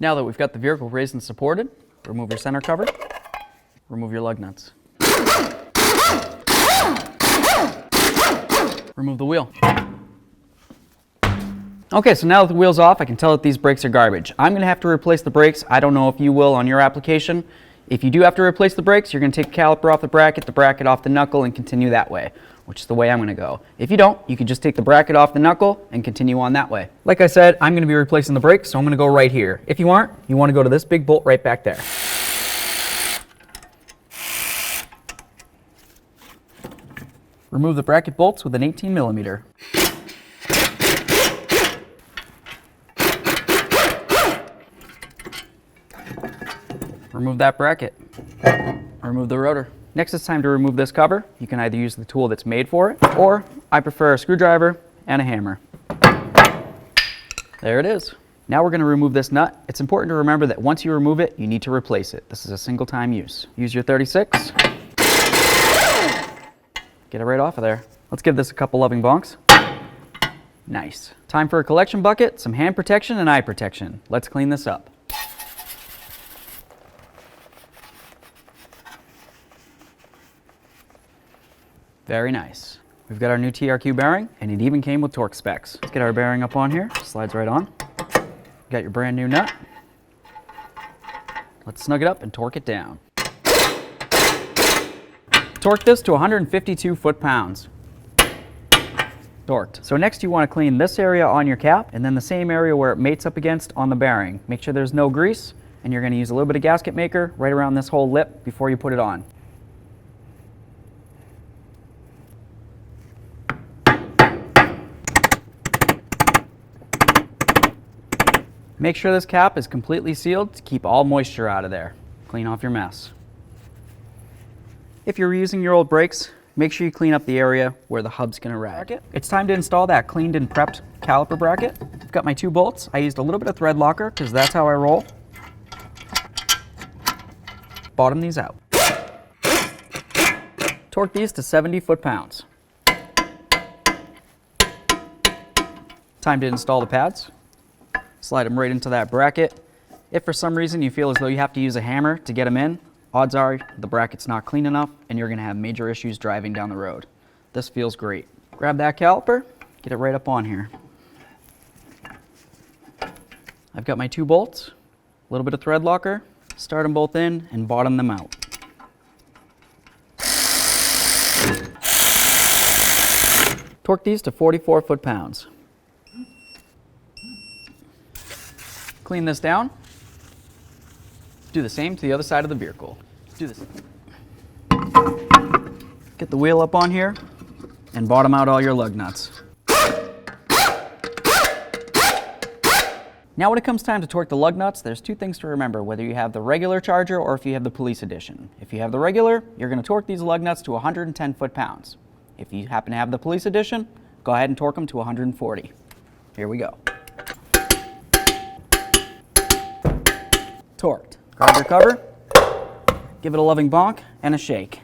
Now that we've got the vehicle raised and supported, remove your center cover, remove your lug nuts. Remove the wheel. Okay, so now that the wheel's off, I can tell that these brakes are garbage. I'm going to have to replace the brakes. I don't know if you will on your application. If you do have to replace the brakes, you're going to take the caliper off the bracket off the knuckle, and continue that way, which is the way I'm going to go. If you don't, you can just take the bracket off the knuckle and continue on that way. Like I said, I'm going to be replacing the brakes, so I'm going to go right here. If you aren't, you want to go to this big bolt right back there. Remove the bracket bolts with an 18mm. Remove that bracket. Remove the rotor. Next, it's time to remove this cover. You can either use the tool that's made for it, or I prefer a screwdriver and a hammer. There it is. Now we're going to remove this nut. It's important to remember that once you remove it, you need to replace it. This is a single time use. Use your 36. Get it right off of there. Let's give this a couple loving bonks. Nice. Time for a collection bucket, some hand protection, and eye protection. Let's clean this up. Very nice. We've got our new TRQ bearing, and it even came with torque specs. Let's get our bearing up on here. Slides right on. Got your brand new nut. Let's snug it up and torque it down. Torque this to 152 foot-pounds. Torqued. So next you want to clean this area on your cap, and then the same area where it mates up against on the bearing. Make sure there's no grease, and you're going to use a little bit of gasket maker right around this whole lip before you put it on. Make sure this cap is completely sealed to keep all moisture out of there. Clean off your mess. If you're reusing your old brakes, make sure you clean up the area where the hub's going to rag. It's time to install that cleaned and prepped caliper bracket. I've got my 2 bolts. I used a little bit of thread locker because that's how I roll. Bottom these out. Torque these to 70 foot-pounds. Time to install the pads. Slide them right into that bracket. If for some reason you feel as though you have to use a hammer to get them in, odds are the bracket's not clean enough and you're going to have major issues driving down the road. This feels great. Grab that caliper, get it right up on here. I've got my 2 bolts, a little bit of thread locker, start them both in and bottom them out. Torque these to 44 foot-pounds. Clean this down. Do the same to the other side of the vehicle. Do this. Get the wheel up on here and bottom out all your lug nuts. Now when it comes time to torque the lug nuts, there's 2 things to remember, whether you have the regular charger or if you have the police edition. If you have the regular, you're going to torque these lug nuts to 110 foot-pounds. If you happen to have the police edition, go ahead and torque them to 140. Here we go. Torqued. Grab your cover, give it a loving bonk and a shake.